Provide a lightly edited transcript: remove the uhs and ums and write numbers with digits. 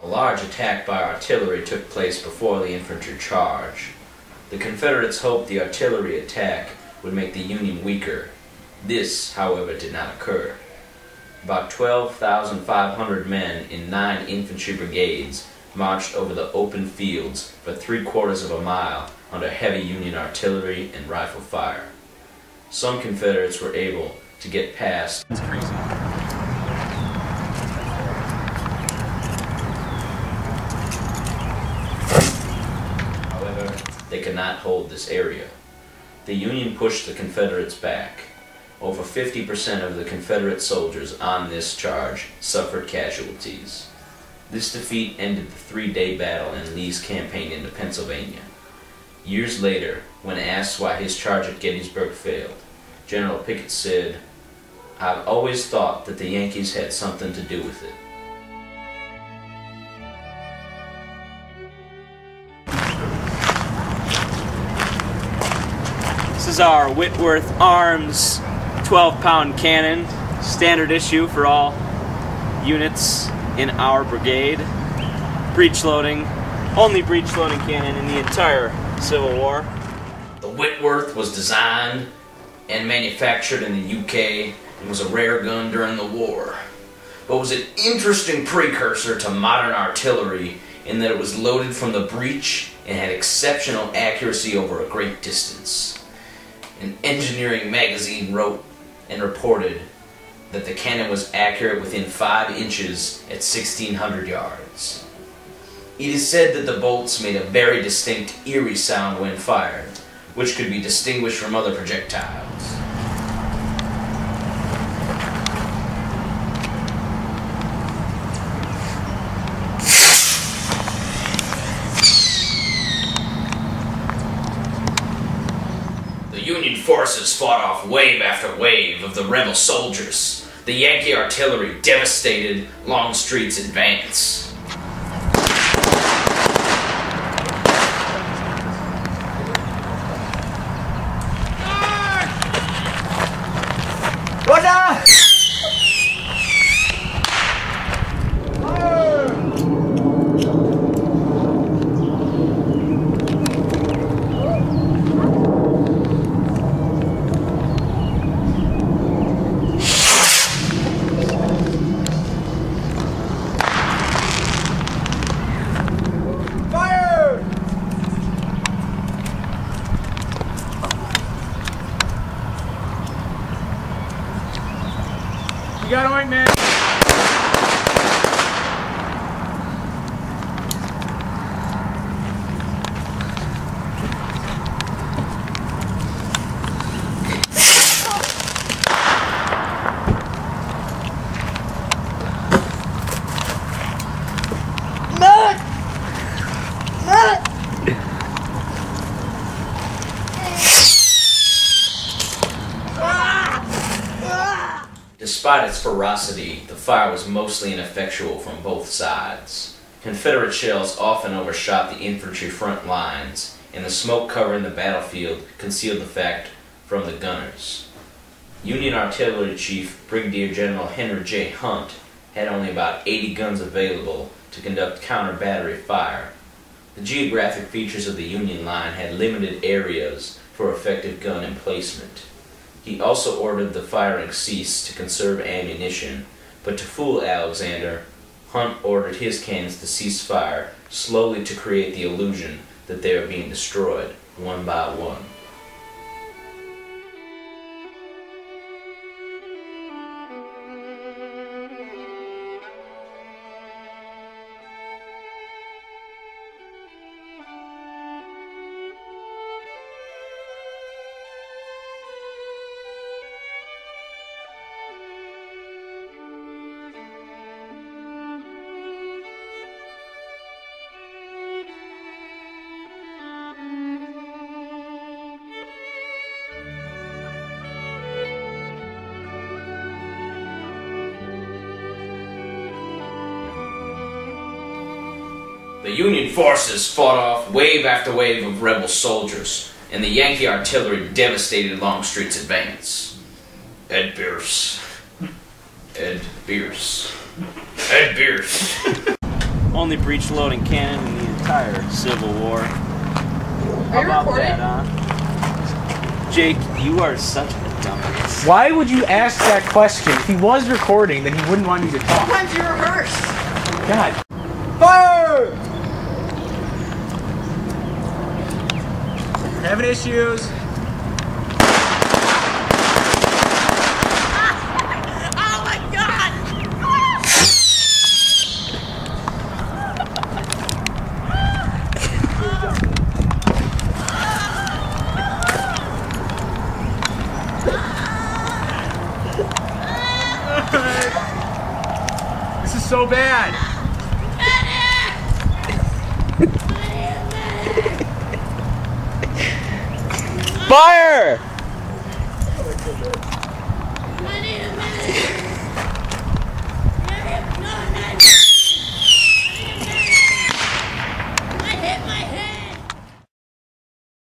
A large attack by artillery took place before the infantry charge. The Confederates hoped the artillery attack would make the Union weaker. This, however, did not occur. About 12,500 men in 9 infantry brigades marched over the open fields for 3/4 of a mile under heavy Union artillery and rifle fire. Some Confederates were able to get past. It's crazy. However, they could not hold this area. The Union pushed the Confederates back. Over 50% of the Confederate soldiers on this charge suffered casualties. This defeat ended the 3-day battle in Lee's campaign into Pennsylvania. Years later, when asked why his charge at Gettysburg failed, General Pickett said, "I've always thought that the Yankees had something to do with it." This is our Whitworth Arms 12-pound cannon, standard issue for all units in our brigade. Breech loading, only breech loading cannon in the entire Civil War. The Whitworth was designed and manufactured in the UK and was a rare gun during the war, but was an interesting precursor to modern artillery in that it was loaded from the breech and had exceptional accuracy over a great distance. An engineering magazine wrote and reported that the cannon was accurate within 5 inches at 1,600 yards. It is said that the bolts made a very distinct, eerie sound when fired, which could be distinguished from other projectiles. The Union forces fought off wave after wave of the rebel soldiers. The Yankee artillery devastated Longstreet's advance. You got ointment. Despite its ferocity, the fire was mostly ineffectual from both sides. Confederate shells often overshot the infantry front lines, and the smoke covering the battlefield concealed the fact from the gunners. Union Artillery Chief Brigadier General Henry J. Hunt had only about 80 guns available to conduct counter-battery fire. The geographic features of the Union line had limited areas for effective gun emplacement. He also ordered the firing cease to conserve ammunition, but to fool Alexander, Hunt ordered his cannons to cease fire slowly to create the illusion that they were being destroyed one by one. The Union forces fought off wave after wave of rebel soldiers, and the Yankee artillery devastated Longstreet's advance. Ed Bierce. Ed Bierce. Ed Bierce. Only breech-loading cannon in the entire Civil War. How about that, huh? Jake, you are such a dumbass. Why would you ask that question? If he was recording, then he wouldn't want you to talk. Sometimes you rehearse. God. Fire! Having issues. Oh my God! This is so bad. Fire!